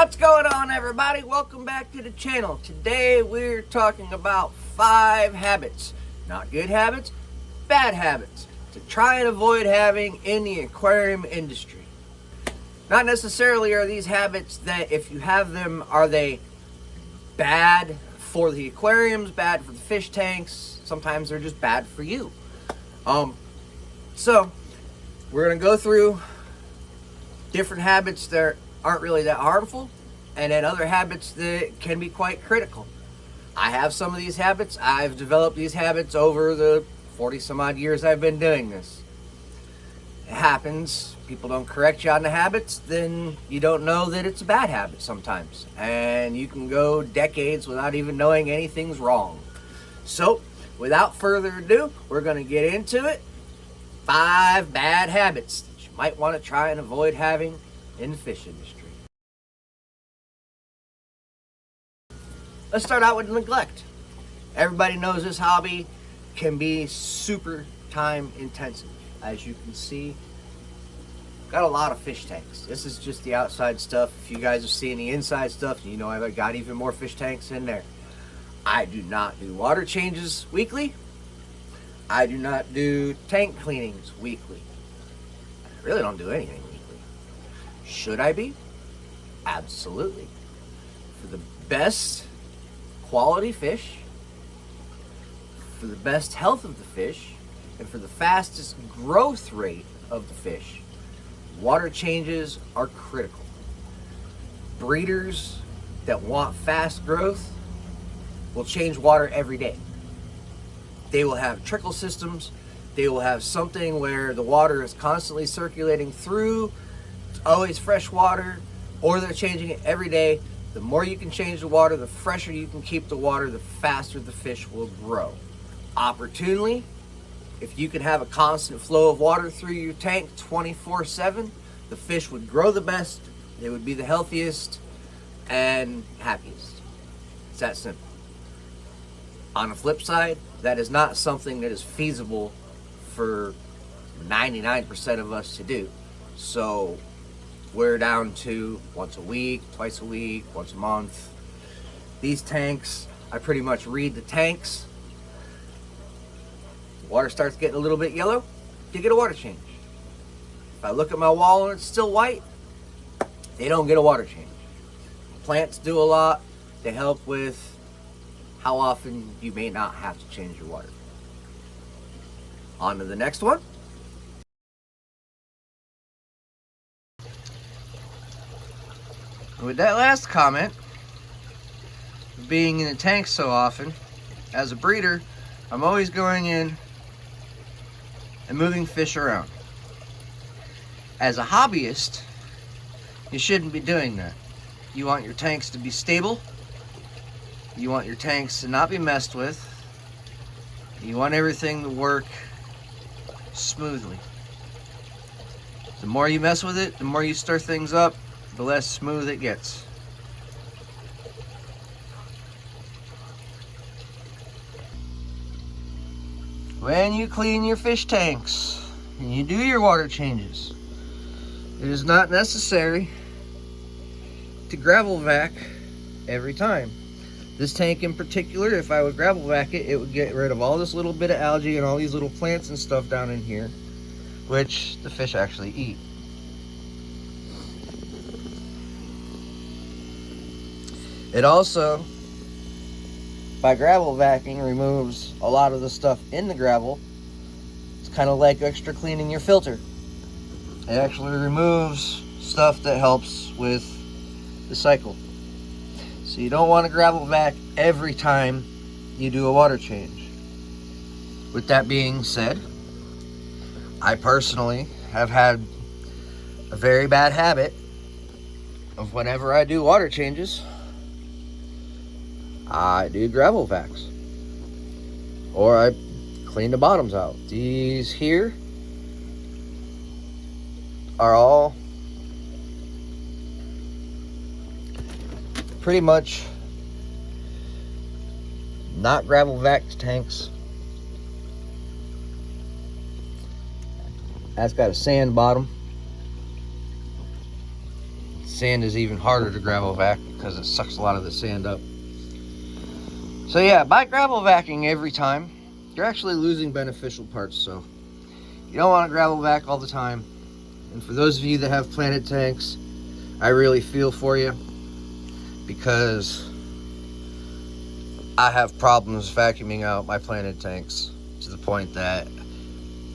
What's going on, everybody? Welcome back to the channel. Today we're talking about 5 habits, not good habits, bad habits, to try and avoid having in the aquarium industry. Not necessarily are these habits that if you have them, are they bad for the aquariums, bad for the fish tanks. Sometimes they're just bad for you. So we're going to go through different habits that aren't really that harmful, and then other habits that can be quite critical. I have some of these habits. I've developed these habits over the 40 some odd years I've been doing this. It happens. People don't correct you on the habits, then you don't know that it's a bad habit sometimes. And you can go decades without even knowing anything's wrong. So, without further ado, we're going to get into it. 5 bad habits that you might want to try and avoid having in the fish industry. Let's start out with neglect. Everybody knows this hobby can be super time intensive. As you can see, got a lot of fish tanks. This is just the outside stuff. If you guys are seeing the inside stuff, you know I've got even more fish tanks in there. I do not do water changes weekly. I do not do tank cleanings weekly. I really don't do anything weekly. Should I be? Absolutely. For the best quality fish, for the best health of the fish, and for the fastest growth rate of the fish, water changes are critical. Breeders that want fast growth will change water every day. They will have trickle systems. They will have something where the water is constantly circulating through. It's always fresh water, or they're changing it every day. The more you can change the water, the fresher you can keep the water, the faster the fish will grow. Opportunely, if you can have a constant flow of water through your tank 24/7, the fish would grow the best, they would be the healthiest and happiest. It's that simple. On the flip side, that is not something that is feasible for 99% of us to do. So we're down to once a week, twice a week, once a month. These tanks, I pretty much read the tanks. Water starts getting a little bit yellow, you get a water change. If I look at my wall and it's still white, they don't get a water change. Plants do a lot. They help with how often you may not have to change your water. On to the next one. With that last comment, being in the tank so often, as a breeder, I'm always going in and moving fish around. As a hobbyist, you shouldn't be doing that. You want your tanks to be stable. You want your tanks to not be messed with. You want everything to work smoothly. The more you mess with it, the more you stir things up, the less smooth it gets. When you clean your fish tanks and you do your water changes, it is not necessary to gravel vac every time. This tank in particular, if I would gravel vac it, it would get rid of all this little bit of algae and all these little plants and stuff down in here, which the fish actually eat. It also, by gravel vacuuming, removes a lot of the stuff in the gravel. It's kind of like extra cleaning your filter. It actually removes stuff that helps with the cycle. So you don't want to gravel vac every time you do a water change. With that being said, I personally have had a very bad habit of whenever I do water changes, I do gravel vacs, or I clean the bottoms out. These here are all pretty much not gravel vac tanks. That's got a sand bottom. sand is even harder to gravel vac because it sucks a lot of the sand up. So yeah, by gravel vacuuming every time, you're actually losing beneficial parts. So you don't want to gravel vac all the time. And for those of you that have planted tanks, I really feel for you, because I have problems vacuuming out my planted tanks to the point that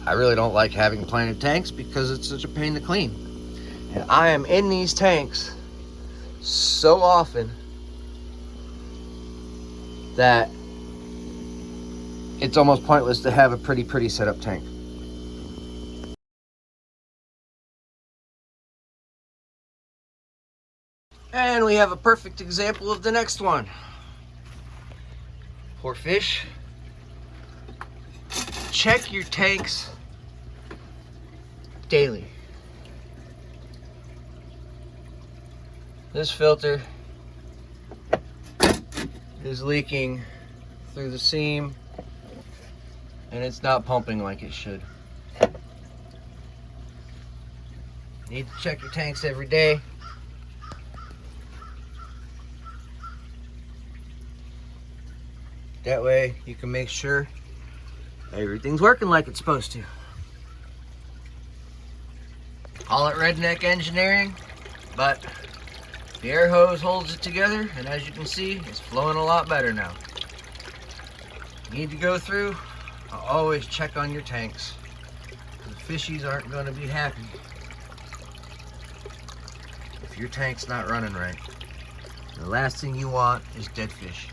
I really don't like having planted tanks because it's such a pain to clean. And I am in these tanks so often that it's almost pointless to have a pretty set up tank. And we have a perfect example of the next one. Poor fish. Check your tanks daily. This filter is leaking through the seam, and it's not pumping like it should. You need to check your tanks every day. That way you can make sure everything's working like it's supposed to. Call it redneck engineering, but the air hose holds it together, and as you can see, it's flowing a lot better now. You need to go through, always check on your tanks. The fishies aren't going to be happy if your tank's not running right. The last thing you want is dead fish.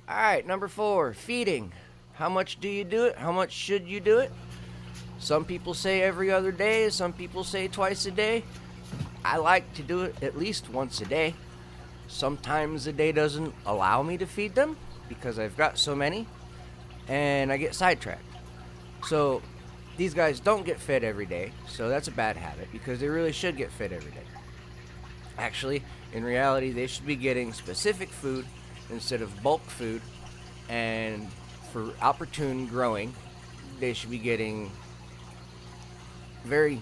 Alright, number 4, feeding. How much do you do it? How much should you do it? Some people say every other day, some people say twice a day. I like to do it at least once a day. Sometimes the day doesn't allow me to feed them because I've got so many, and I get sidetracked. So these guys don't get fed every day, so that's a bad habit because they really should get fed every day. Actually, in reality, they should be getting specific food instead of bulk food, and for opportune growing, they should be getting very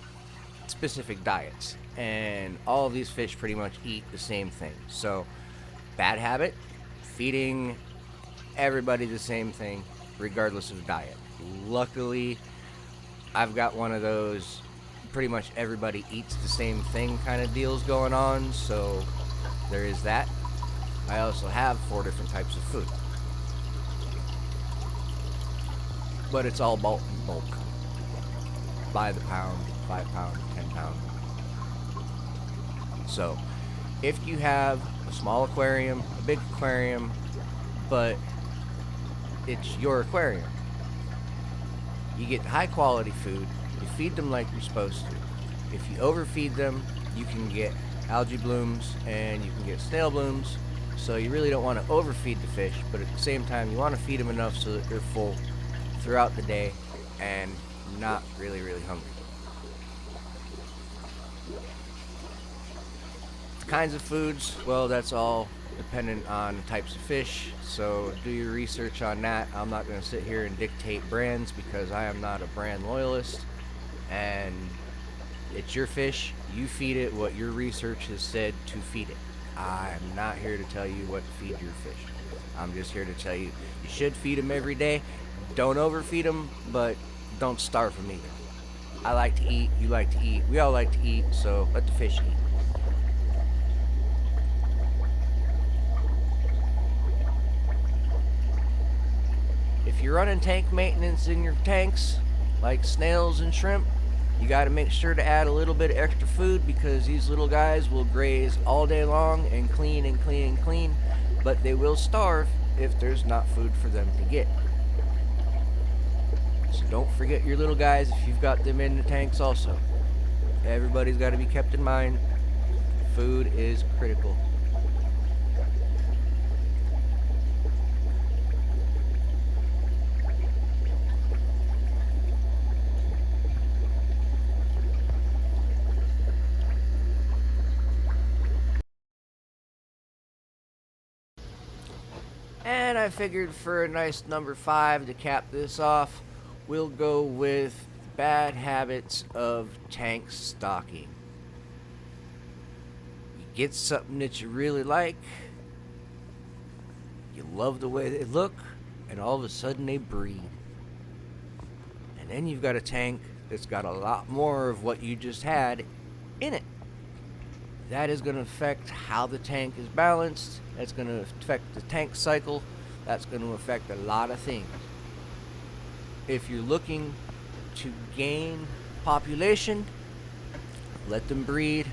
specific diets, and all of these fish pretty much eat the same thing. So bad habit, feeding everybody the same thing regardless of diet. Luckily, I've got one of those pretty much everybody eats the same thing kind of deals going on, so there is that. I also have 4 different types of food, but it's all bulk, by the pound, 5 pound, 10 pound. So if you have a small aquarium, a big aquarium, but it's your aquarium, you get high quality food, you feed them like you're supposed to. If you overfeed them, you can get algae blooms and you can get snail blooms. So you really don't want to overfeed the fish, but at the same time you want to feed them enough so that they're full throughout the day and not really hungry. Kinds of foods, well, that's all dependent on types of fish, so do your research on that. I'm not going to sit here and dictate brands because I am not a brand loyalist, and it's your fish. You feed it what your research has said to feed it. I'm not here to tell you what to feed your fish. I'm just here to tell you you should feed them every day. Don't overfeed them, but don't starve them either. I like to eat, you like to eat, we all like to eat, so let the fish eat. If you're running tank maintenance in your tanks, like snails and shrimp, you got to make sure to add a little bit of extra food because these little guys will graze all day long and clean and clean and clean, but they will starve if there's not food for them to get. So don't forget your little guys if you've got them in the tanks also. Everybody's got to be kept in mind. Food is critical. And I figured for a nice number 5 to cap this off, we'll go with bad habits of tank stocking. You get something that you really like, you love the way they look, and all of a sudden they breed. And then you've got a tank that's got a lot more of what you just had in it. That is going to affect how the tank is balanced. That's going to affect the tank cycle. That's going to affect a lot of things. If you're looking to gain population, let them breed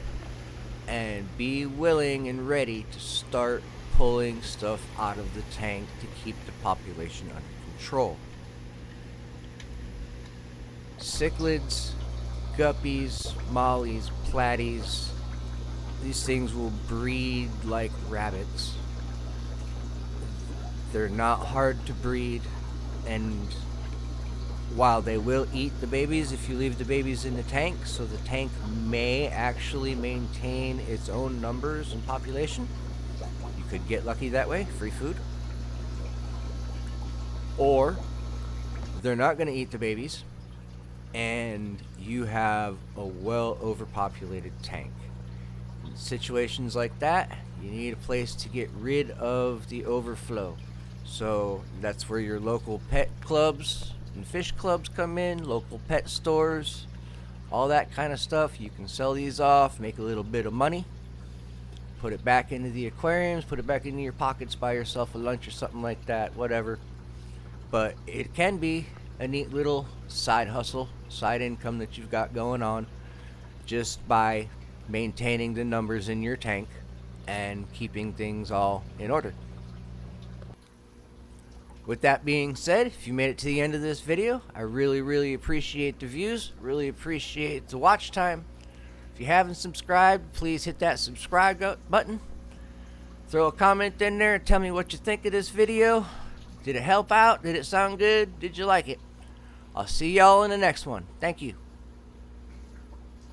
and be willing and ready to start pulling stuff out of the tank to keep the population under control. Cichlids, guppies, mollies, platies, these things will breed like rabbits. They're not hard to breed, and while they will eat the babies if you leave the babies in the tank, so the tank may actually maintain its own numbers and population. You could get lucky that way, free food. Or they're not going to eat the babies, and you have a well overpopulated tank. In situations like that, you need a place to get rid of the overflow. So that's where your local pet clubs and fish clubs come in, local pet stores, all that kind of stuff. You can sell these off, make a little bit of money, put it back into the aquariums, put it back into your pockets, buy yourself a lunch or something like that, whatever. But it can be a neat little side hustle, side income that you've got going on just by maintaining the numbers in your tank and keeping things all in order. With that being said, if you made it to the end of this video, I really appreciate the views, really appreciate the watch time. If you haven't subscribed, please hit that subscribe button. Throw a comment in there and tell me what you think of this video. Did it help out? Did it sound good? Did you like it? I'll see y'all in the next one. Thank you.